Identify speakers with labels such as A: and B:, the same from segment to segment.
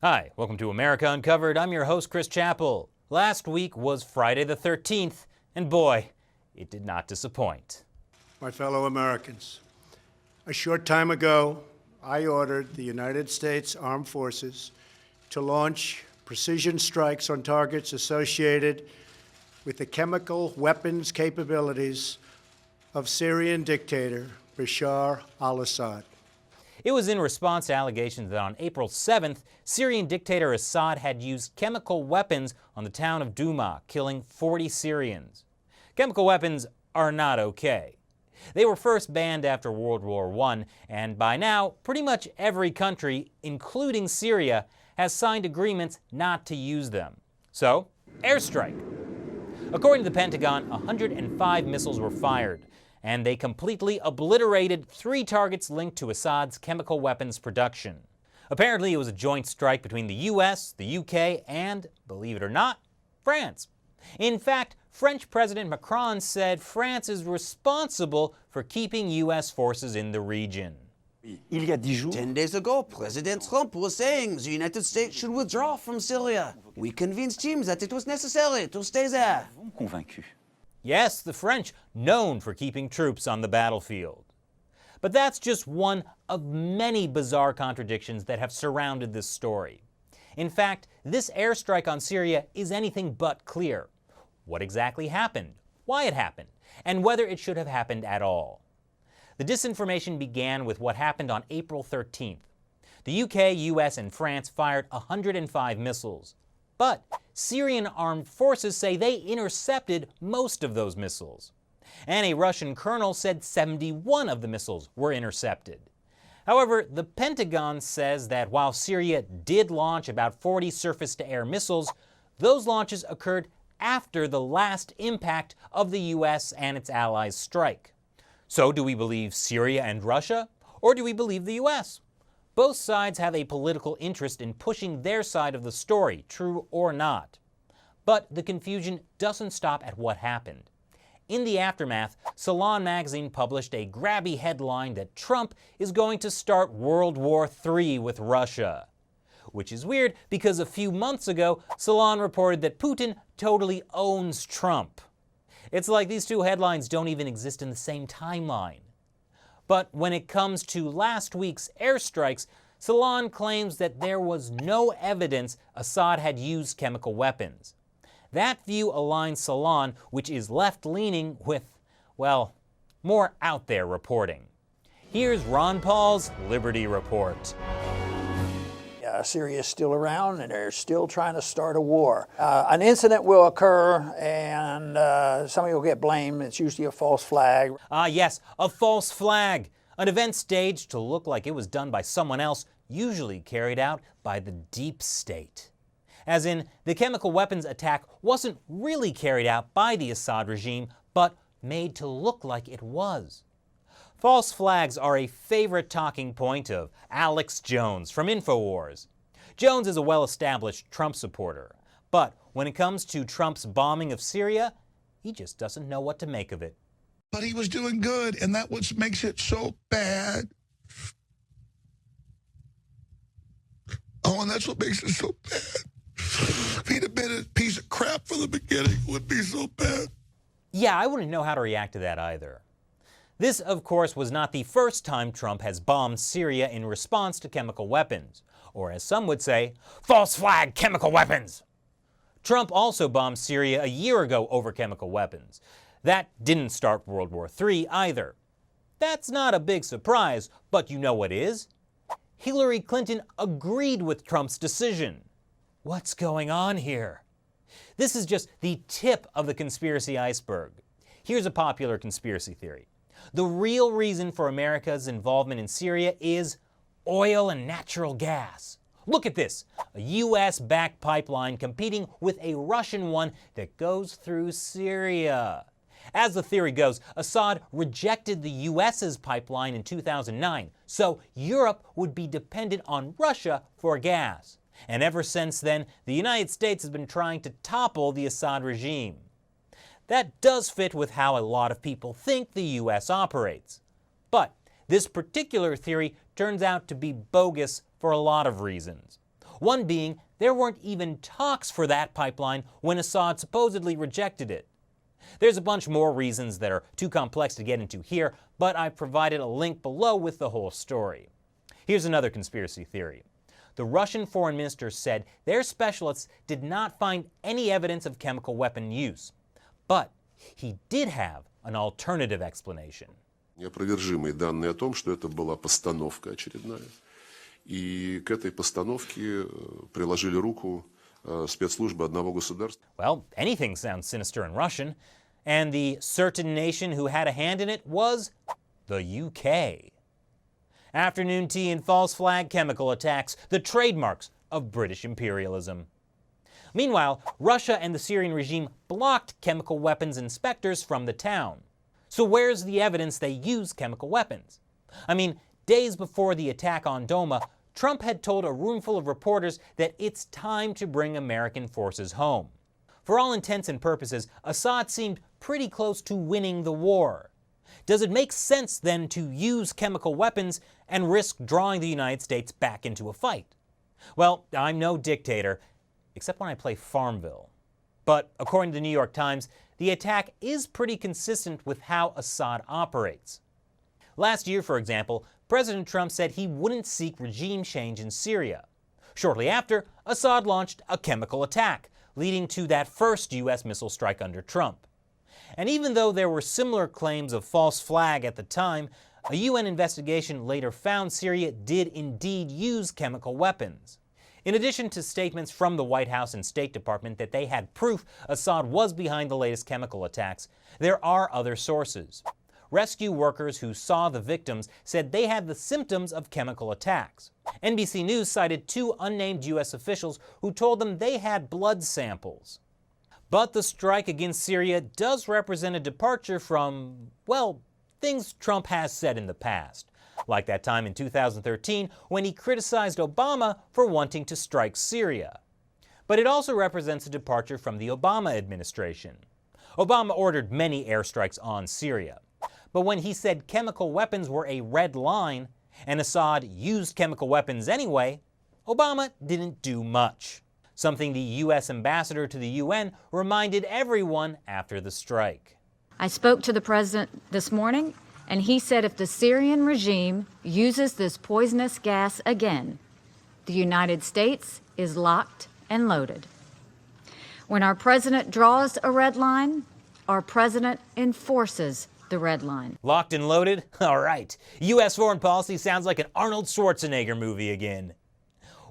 A: Hi, welcome to America Uncovered. I'm your host, Chris Chappell. Last week was Friday the 13th, and boy, it did not disappoint.
B: My fellow Americans, a short time ago, I ordered the United States Armed Forces to launch precision strikes on targets associated with the chemical weapons capabilities of Syrian dictator Bashar al-Assad.
A: It was in response to allegations that on April 7th, Syrian dictator Assad had used chemical weapons on the town of Douma, killing 40 Syrians. Chemical weapons are not okay. They were first banned after World War I, and by now, pretty much every country, including Syria, has signed agreements not to use them. So, airstrike. According to the Pentagon, 105 missiles were fired, and they completely obliterated 3 targets linked to Assad's chemical weapons production. Apparently, it was a joint strike between the US, the UK, and, believe it or not, France. In fact, French President Macron said France is responsible for keeping US forces in the region.
C: 10 days ago, President Trump was saying the United States should withdraw from Syria. We convinced him that it was necessary to stay there.
A: Yes, the French, known for keeping troops on the battlefield. But that's just one of many bizarre contradictions that have surrounded this story. In fact, this airstrike on Syria is anything but clear. What exactly happened, why it happened, and whether it should have happened at all. The disinformation began with what happened on April 13th. The UK, US, and France fired 105 missiles. But Syrian armed forces say they intercepted most of those missiles. And a Russian colonel said 71 of the missiles were intercepted. However, the Pentagon says that while Syria did launch about 40 surface-to-air missiles, those launches occurred after the last impact of the US and its allies' strike. So do we believe Syria and Russia, or do we believe the US? Both sides have a political interest in pushing their side of the story, true or not. But the confusion doesn't stop at what happened. In the aftermath, Salon magazine published a grabby headline that Trump is going to start World War III with Russia. Which is weird because a few months ago, Salon reported that Putin totally owns Trump. It's like these two headlines don't even exist in the same timeline. But when it comes to last week's airstrikes, Salon claims that there was no evidence Assad had used chemical weapons. That view aligns Salon, which is left-leaning, with, well, more out-there reporting. Here's Ron Paul's Liberty Report.
D: Syria is still around, and they're still trying to start a war. An incident will occur, and somebody will get blamed. It's usually a false flag.
A: Yes, a false flag. An event staged to look like it was done by someone else, usually carried out by the deep state. As in, the chemical weapons attack wasn't really carried out by the Assad regime, but made to look like it was. False flags are a favorite talking point of Alex Jones from InfoWars. Jones is a well-established Trump supporter, but when it comes to Trump's bombing of Syria, he just doesn't know what to make of it.
E: But he was doing good, and that's what makes it so bad. Oh, and that's what makes it so bad. If he'd have been a piece of crap from the beginning, it would be so bad.
A: Yeah, I wouldn't know how to react to that either. This, of course, was not the first time Trump has bombed Syria in response to chemical weapons, or as some would say, false flag chemical weapons. Trump also bombed Syria a year ago over chemical weapons. That didn't start World War III either. That's not a big surprise, but you know what is? Hillary Clinton agreed with Trump's decision. What's going on here? This is just the tip of the conspiracy iceberg. Here's a popular conspiracy theory. The real reason for America's involvement in Syria is oil and natural gas. Look at this, a US-backed pipeline competing with a Russian one that goes through Syria. As the theory goes, Assad rejected the US's pipeline in 2009, so Europe would be dependent on Russia for gas. And ever since then, the United States has been trying to topple the Assad regime. That does fit with how a lot of people think the US operates. But this particular theory turns out to be bogus for a lot of reasons. One being, there weren't even talks for that pipeline when Assad supposedly rejected it. There's a bunch more reasons that are too complex to get into here, but I've provided a link below with the whole story. Here's another conspiracy theory. The Russian foreign minister said their specialists did not find any evidence of chemical weapon use, but he did have an alternative explanation.
F: Неопровержимые данные о том, что это была постановка очередная. И к этой постановке приложили руку спецслужбы одного государства.
A: Well, anything sounds sinister in Russian, and the certain nation who had a hand in it was the UK. Afternoon tea and false flag chemical attacks, the trademarks of British imperialism. Meanwhile, Russia and the Syrian regime blocked chemical weapons inspectors from the town. So where's the evidence they used chemical weapons? I mean, days before the attack on Doma, Trump had told a roomful of reporters that it's time to bring American forces home. For all intents and purposes, Assad seemed pretty close to winning the war. Does it make sense then to use chemical weapons and risk drawing the United States back into a fight? Well, I'm no dictator, except when I play Farmville. But according to the New York Times, the attack is pretty consistent with how Assad operates. Last year, for example, President Trump said he wouldn't seek regime change in Syria. Shortly after, Assad launched a chemical attack, leading to that first U.S. missile strike under Trump. And even though there were similar claims of false flag at the time, a UN investigation later found Syria did indeed use chemical weapons. In addition to statements from the White House and State Department that they had proof Assad was behind the latest chemical attacks, there are other sources. Rescue workers who saw the victims said they had the symptoms of chemical attacks. NBC News cited two unnamed U.S. officials who told them they had blood samples. But the strike against Syria does represent a departure from, well, things Trump has said in the past. Like that time in 2013 when he criticized Obama for wanting to strike Syria. But it also represents a departure from the Obama administration. Obama ordered many airstrikes on Syria. But when he said chemical weapons were a red line, and Assad used chemical weapons anyway, Obama didn't do much. Something the U.S. ambassador to the UN reminded everyone after the strike.
G: I spoke to the president this morning, and he said if the Syrian regime uses this poisonous gas again, the United States is locked and loaded. When our president draws a red line, our president enforces the red line.
A: Locked and loaded? All right. U.S. foreign policy sounds like an Arnold Schwarzenegger movie again.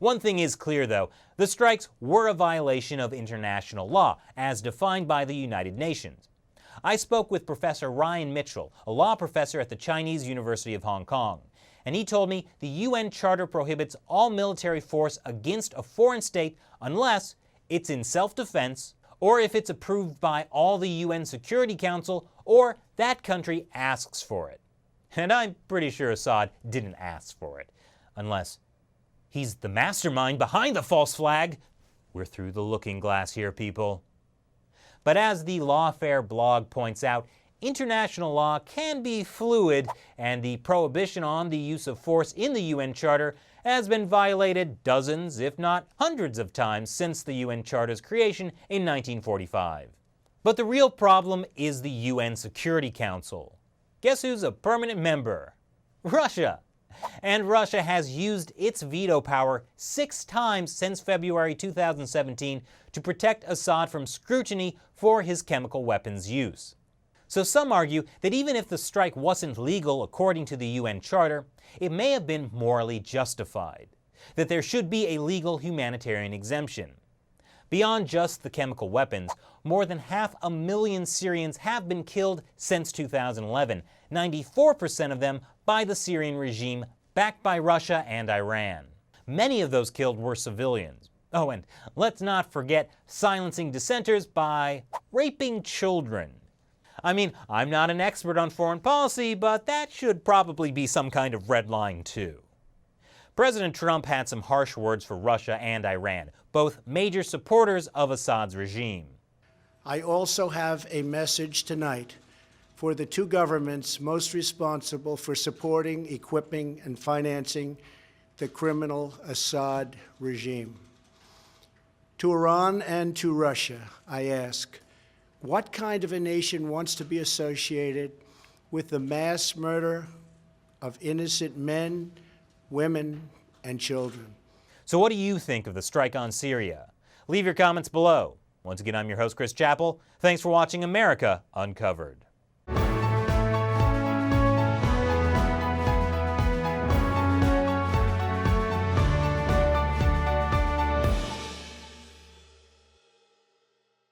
A: One thing is clear, though. The strikes were a violation of international law, as defined by the United Nations. I spoke with Professor Ryan Mitchell, a law professor at the Chinese University of Hong Kong, and he told me the UN Charter prohibits all military force against a foreign state unless it's in self-defense, or if it's approved by all the UN Security Council, or that country asks for it. And I'm pretty sure Assad didn't ask for it, unless he's the mastermind behind the false flag. We're through the looking glass here, people. But as the Lawfare blog points out, international law can be fluid, and the prohibition on the use of force in the UN Charter has been violated dozens, if not hundreds of times since the UN Charter's creation in 1945. But the real problem is the UN Security Council. Guess who's a permanent member? Russia. And Russia has used its veto power 6 times since February 2017 to protect Assad from scrutiny for his chemical weapons use. So some argue that even if the strike wasn't legal according to the UN Charter, it may have been morally justified, that there should be a legal humanitarian exemption. Beyond just the chemical weapons, more than 500,000 Syrians have been killed since 2011, 94% of them by the Syrian regime backed by Russia and Iran. Many of those killed were civilians. Oh, and let's not forget silencing dissenters by raping children. I mean, I'm not an expert on foreign policy, but that should probably be some kind of red line too. President Trump had some harsh words for Russia and Iran, both major supporters of Assad's regime.
B: I also have a message tonight for the two governments most responsible for supporting, equipping, and financing the criminal Assad regime. To Iran and to Russia, I ask, what kind of a nation wants to be associated with the mass murder of innocent men, women, and children?
A: So what do you think of the strike on Syria? Leave your comments below. Once again, I'm your host, Chris Chappell. Thanks for watching America Uncovered.